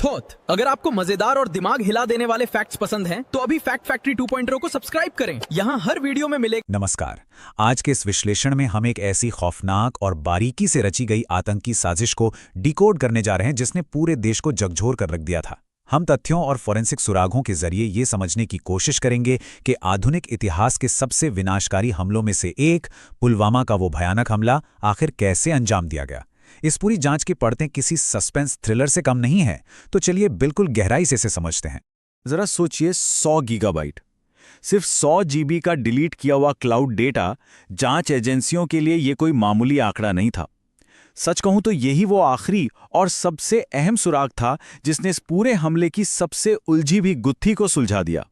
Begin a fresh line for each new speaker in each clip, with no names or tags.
थोथ। अगर आपको मजेदार और दिमाग हिला देने वाले फैक्ट्स पसंद हैं, तो अभी फैक्ट फैक्ट्री 2.0 को सब्सक्राइब करें। यहाँ हर वीडियो में मिले।
नमस्कार। आज के इस विश्लेषण में हम एक ऐसी खौफनाक और बारीकी से रची गई आतंकी साजिश को डिकोड करने जा रहे हैं जिसने पूरे देश को झकझोर कर रख दिया था। हम तथ्यों और फोरेंसिक सुरागों के जरिए ये समझने की कोशिश करेंगे कि आधुनिक इतिहास के सबसे विनाशकारी हमलों में से एक पुलवामा का वो भयानक हमला आखिर कैसे अंजाम दिया गया। इस पूरी जांच की पड़तें किसी सस्पेंस थ्रिलर से कम नहीं है, तो चलिए बिल्कुल गहराई से इसे समझते हैं।
जरा सोचिए, 100 गीगाबाइट, सिर्फ 100 जीबी का डिलीट किया हुआ क्लाउड डेटा जांच एजेंसियों के लिए ये कोई मामूली आंकड़ा नहीं था। सच कहूं तो यही वो आखिरी और सबसे अहम सुराग था जिसने इस पूरे हमले की सबसे उलझी भी गुत्थी को सुलझा दिया।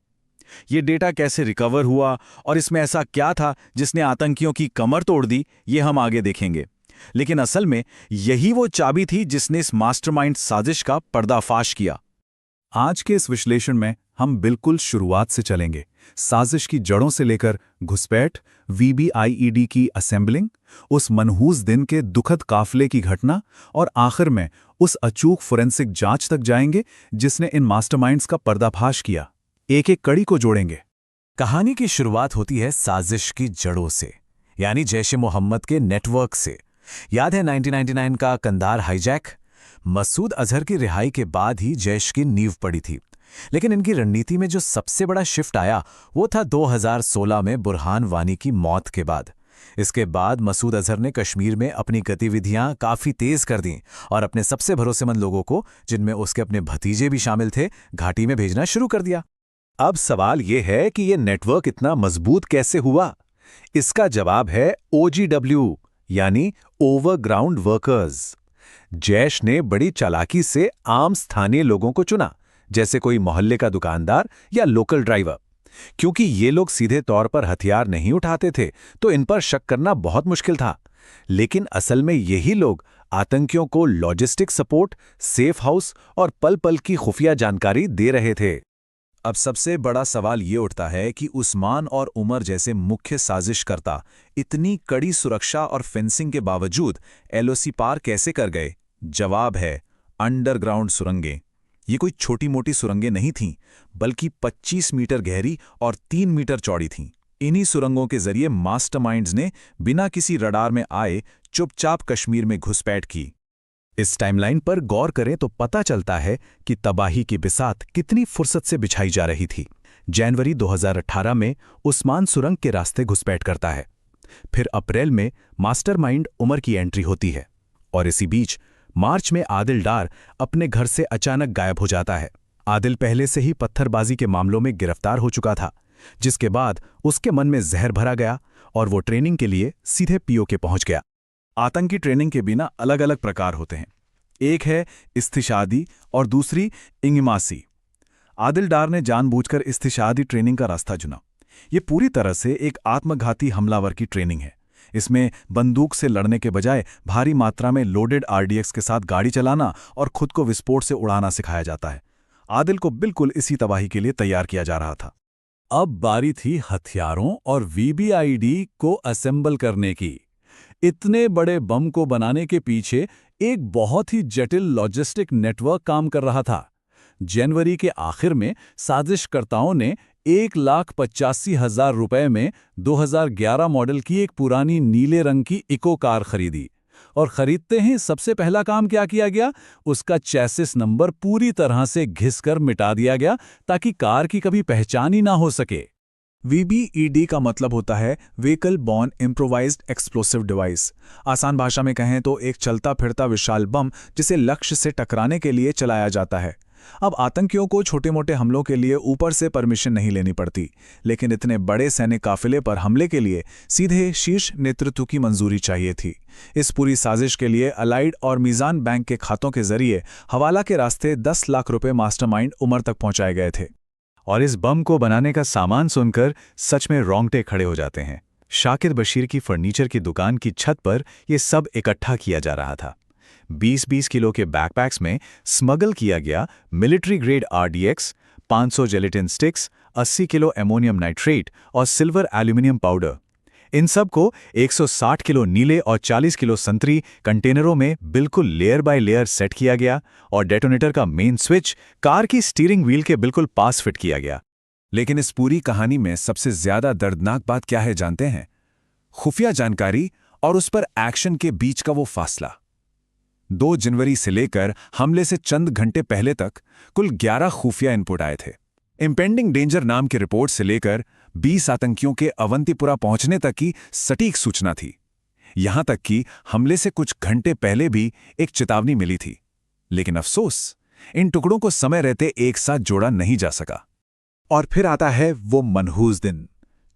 ये डेटा कैसे रिकवर हुआ और इसमें ऐसा क्या था जिसने आतंकियों की कमर तोड़ दी, ये हम आगे देखेंगे। लेकिन असल में यही वो चाबी थी जिसने इस मास्टरमाइंड साजिश का पर्दाफाश किया।
आज के इस विश्लेषण में हम बिल्कुल शुरुआत से चलेंगे, साजिश की जड़ों से लेकर घुसपैठ, VBIED की असेंबलिंग, उस मनहूस दिन के दुखद काफले की घटना और आखिर में उस अचूक फोरेंसिक जांच तक जाएंगे जिसने इन मास्टरमाइंड्स का पर्दाफाश किया। एक एक कड़ी को जोड़ेंगे।
कहानी की शुरुआत होती है साजिश की जड़ों से, यानी जैश-ए-मोहम्मद के नेटवर्क से। याद है 1999 का कंधार हाईजैक? मसूद अजहर की रिहाई के बाद ही जैश की नींव पड़ी थी। लेकिन इनकी रणनीति में जो सबसे बड़ा शिफ्ट आया वो था 2016 में बुरहान वानी की मौत के बाद। इसके बाद मसूद अजहर ने कश्मीर में अपनी गतिविधियां काफ़ी तेज़ कर दीं और अपने सबसे भरोसेमंद लोगों को, जिनमें उसके अपने भतीजे भी शामिल थे, घाटी में भेजना शुरू कर दिया।
अब सवाल ये है कि ये नेटवर्क इतना मजबूत कैसे हुआ? इसका जवाब है OGW, यानी ओवरग्राउंड वर्कर्स। जैश ने बड़ी चालाकी से आम स्थानीय लोगों को चुना, जैसे कोई मोहल्ले का दुकानदार या लोकल ड्राइवर। क्योंकि ये लोग सीधे तौर पर हथियार नहीं उठाते थे, तो इन पर शक करना बहुत मुश्किल था। लेकिन असल में यही लोग आतंकियों को लॉजिस्टिक सपोर्ट, सेफ हाउस और पल पल की खुफिया जानकारी दे रहे थे।
अब सबसे बड़ा सवाल ये उठता है कि उस्मान और उमर जैसे मुख्य साजिशकर्ता इतनी कड़ी सुरक्षा और फेंसिंग के बावजूद LOC पार कैसे कर गए? जवाब है अंडरग्राउंड सुरंगें। ये कोई छोटी मोटी सुरंगें नहीं थीं, बल्कि 25 मीटर गहरी और 3 मीटर चौड़ी थीं। इन्हीं सुरंगों के जरिए मास्टरमाइंड्स ने बिना किसी रडार में आए चुपचाप कश्मीर में घुसपैठ की।
इस टाइमलाइन पर गौर करें तो पता चलता है कि तबाही की बिसात कितनी फुर्सत से बिछाई जा रही थी। जनवरी 2018 में उस्मान सुरंग के रास्ते घुसपैठ करता है। फिर अप्रैल में मास्टरमाइंड उमर की एंट्री होती है और इसी बीच मार्च में आदिल डार अपने घर से अचानक गायब हो जाता है। आदिल पहले से ही पत्थरबाजी के मामलों में गिरफ्तार हो चुका था, जिसके बाद उसके मन में जहर भरा गया और वो ट्रेनिंग के लिए सीधे POK पहुंच गया।
आतंकी ट्रेनिंग के बिना अलग अलग प्रकार होते हैं। एक है इस्तिशादी और दूसरी इंगिमासी। आदिल डार ने जानबूझकर इस्तिशादी ट्रेनिंग का रास्ता चुना। ये पूरी तरह से एक आत्मघाती हमलावर की ट्रेनिंग है। इसमें बंदूक से लड़ने के बजाय भारी मात्रा में लोडेड RDX के साथ गाड़ी चलाना और खुद को विस्फोट से उड़ाना सिखाया जाता है। आदिल को बिल्कुल इसी तबाही के लिए तैयार किया जा रहा था।
अब बारी थी हथियारों और VBIED को असेंबल करने की। इतने बड़े बम को बनाने के पीछे एक बहुत ही जटिल लॉजिस्टिक नेटवर्क काम कर रहा था। जनवरी के आखिर में साजिशकर्ताओं ने 1,85,000 रुपए में 2011 मॉडल की एक पुरानी नीले रंग की इको कार खरीदी। और खरीदते ही सबसे पहला काम क्या किया गया? उसका चैसिस नंबर पूरी तरह से घिसकर मिटा दिया गया ताकि कार की कभी पहचान ही ना हो सके।
VBED का मतलब होता है vehicle born improvised explosive device. आसान भाषा में कहें तो एक चलता फिरता विशाल बम जिसे लक्ष्य से टकराने के लिए चलाया जाता है। अब आतंकियों को छोटे मोटे हमलों के लिए ऊपर से परमिशन नहीं लेनी पड़ती, लेकिन इतने बड़े सैनिक काफिले पर हमले के लिए सीधे शीर्ष नेतृत्व की मंजूरी चाहिए थी। इस पूरी साजिश के लिए अलाइड और मीज़ान बैंक के खातों के जरिए हवाला के रास्ते 10 लाख रुपए मास्टरमाइंड उमर तक पहुंचाए गए थे।
और इस बम को बनाने का सामान सुनकर सच में रोंगटे खड़े हो जाते हैं। शाकिर बशीर की फर्नीचर की दुकान की छत पर यह सब इकट्ठा किया जा रहा था। 20-20 किलो के बैकपैक्स में स्मगल किया गया military grade RDX, 500 gelatin sticks, 80 kilo ammonium nitrate और सिल्वर एल्यूमिनियम पाउडर।
इन सब को 160 किलो नीले और 40 किलो संतरी कंटेनरों में बिल्कुल लेयर बाय लेयर सेट किया गया और डेटोनेटर का मेन स्विच कार की स्टीयरिंग व्हील के बिल्कुल पास फिट किया गया।
लेकिन इस पूरी कहानी में सबसे ज्यादा दर्दनाक बात क्या है जानते हैं? खुफिया जानकारी और उस पर एक्शन के बीच का वो फासला। 2 जनवरी से लेकर हमले से चंद घंटे पहले तक कुल 11 खुफिया इनपुट आए थे। इम्पेंडिंग डेंजर नाम की रिपोर्ट से लेकर 20 आतंकियों के अवंतीपुरा पहुंचने तक की सटीक सूचना थी। यहां तक कि हमले से कुछ घंटे पहले भी एक चेतावनी मिली थी। लेकिन अफसोस, इन टुकड़ों को समय रहते एक साथ जोड़ा नहीं जा सका। और फिर आता है वो मनहूस दिन,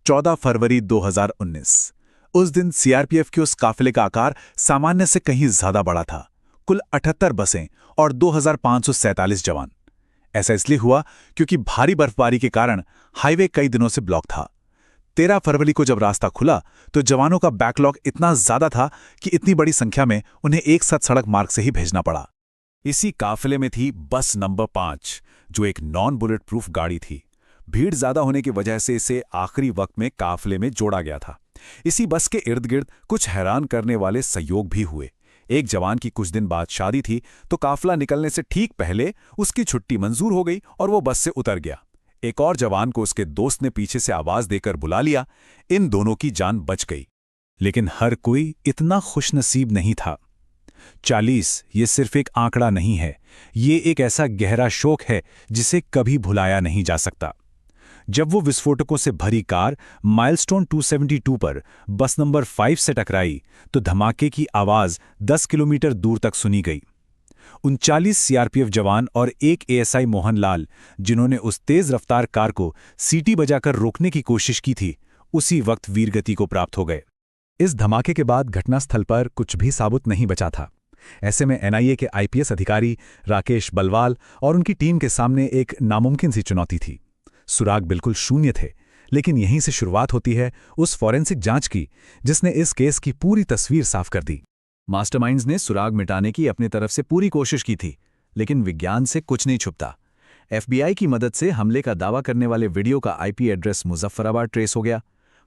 14 फरवरी 2019। उस दिन सीआरपीएफ के उस काफिले का आकार सामान्य से कहीं ज्यादा बड़ा था। कुल 78 बसें और 2547 जवान। ऐसा इसलिए हुआ क्योंकि भारी बर्फबारी के कारण हाईवे कई दिनों से ब्लॉक था। 13 फरवरी को जब रास्ता खुला तो जवानों का बैकलॉग इतना ज्यादा था कि इतनी बड़ी संख्या में उन्हें एक साथ सड़क मार्ग से ही भेजना पड़ा। इसी काफिले में थी बस नंबर 5, जो एक नॉन बुलेट प्रूफ गाड़ी थी। भीड़ ज्यादा होने की वजह से इसे आखिरी वक्त में काफिले में जोड़ा गया था। इसी बस के इर्द गिर्द कुछ हैरान करने वाले संयोग भी हुए। एक जवान की कुछ दिन बाद शादी थी तो काफिला निकलने से ठीक पहले उसकी छुट्टी मंजूर हो गई और वो बस से उतर गया। एक और जवान को उसके दोस्त ने पीछे से आवाज देकर बुला लिया। इन दोनों की जान बच गई। लेकिन हर कोई इतना खुशनसीब नहीं था। 40 ये सिर्फ एक आंकड़ा नहीं है, ये एक ऐसा गहरा शोक है जिसे कभी भुलाया नहीं जा सकता। जब वो विस्फोटकों से भरी कार माइलस्टोन 272 पर बस नंबर 5 से टकराई तो धमाके की आवाज 10 किलोमीटर दूर तक सुनी गई। 39 सीआरपीएफ जवान और एक एएसआई मोहनलाल, जिन्होंने उस तेज रफ्तार कार को सीटी बजाकर रोकने की कोशिश की थी, उसी वक्त वीरगति को प्राप्त हो गए।
इस धमाके के बाद घटनास्थल पर कुछ भी साबुत नहीं बचा था। ऐसे में एनआईए के आईपीएस अधिकारी राकेश बलवाल और उनकी टीम के सामने एक नामुमकिन सी चुनौती थी। सुराग बिल्कुल शून्य थे, लेकिन यहीं से शुरुआत होती है उस फॉरेंसिक जांच की जिसने इस केस की पूरी तस्वीर साफ कर दी। मास्टरमाइंड्स ने सुराग मिटाने की अपनी तरफ से पूरी कोशिश की थी, लेकिन विज्ञान से कुछ नहीं छुपता। एफबीआई की मदद से हमले का दावा करने वाले वीडियो का आईपी एड्रेस मुजफ्फराबाद ट्रेस हो गया।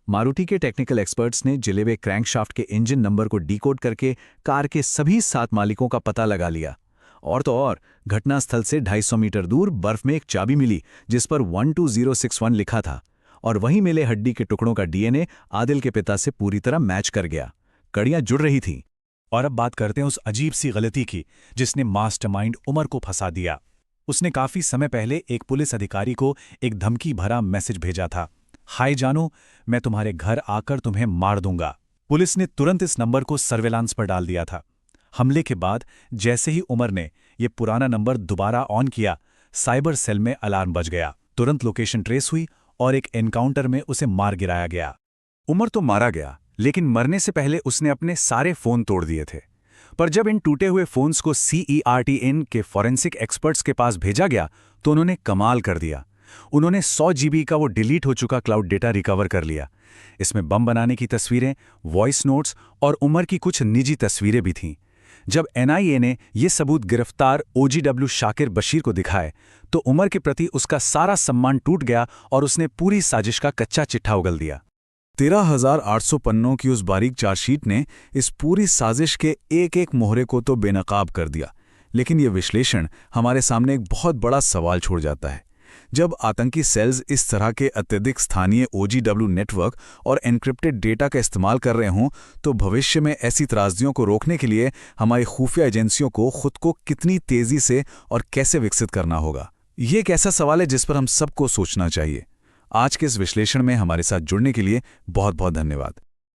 मारुति के टेक्निकल एक्सपर्ट्स ने जले हुए क्रैंकशाफ्ट के इंजन नंबर को डिकोड करके कार के सभी 7 मालिकों का पता लगा लिया। और तो और, घटनास्थल से 250 मीटर दूर बर्फ में एक चाबी मिली जिस पर 12061 लिखा था, और वहीं मिले हड्डी के टुकड़ों का डीएनए आदिल के पिता से पूरी तरह मैच कर गया। कड़ियां जुड़ रही थीं।
और अब बात करते हैं उस अजीब सी गलती की जिसने मास्टरमाइंड उमर को फंसा दिया। उसने काफी समय पहले एक पुलिस अधिकारी को एक धमकी भरा मैसेज भेजा था। हाय जानू, मैं तुम्हारे घर आकर तुम्हें मार दूंगा। पुलिस ने तुरंत इस नंबर को सर्वेलांस पर डाल दिया था। हमले के बाद जैसे ही उमर ने ये पुराना नंबर दोबारा ऑन किया, साइबर सेल में अलार्म बज गया। तुरंत लोकेशन ट्रेस हुई और एक एनकाउंटर में उसे मार गिराया गया। उमर तो मारा गया, लेकिन मरने से पहले उसने अपने सारे फोन तोड़ दिए थे। पर जब इन टूटे हुए फोन्स को CERTN के फॉरेंसिक एक्सपर्ट्स के पास भेजा गया तो उन्होंने कमाल कर दिया। उन्होंने 100 GB का वो डिलीट हो चुका क्लाउड डेटा रिकवर कर लिया। इसमें बम बनाने की तस्वीरें, वॉइस नोट्स और उमर की कुछ निजी तस्वीरें भी थीं। जब NIA ने ये सबूत गिरफ्तार OGW शाकिर बशीर को दिखाए तो उमर के प्रति उसका सारा सम्मान टूट गया और उसने पूरी साजिश का कच्चा चिट्ठा उगल दिया।
13,800 पन्नों की उस बारीक चार्जशीट ने इस पूरी साजिश के एक एक मोहरे को तो बेनकाब कर दिया, लेकिन यह विश्लेषण हमारे सामने एक बहुत बड़ा सवाल छोड़ जाता है। जब आतंकी सेल्स इस तरह के अत्यधिक स्थानीय OGW नेटवर्क और एन्क्रिप्टेड डेटा का इस्तेमाल कर रहे हों तो भविष्य में ऐसी त्रासदियों को रोकने के लिए हमारी खुफिया एजेंसियों को खुद को कितनी तेजी से और कैसे विकसित करना होगा, ये एक ऐसा सवाल है जिस पर हम सबको सोचना चाहिए। आज के इस विश्लेषण में हमारे साथ जुड़ने के लिए बहुत बहुत धन्यवाद।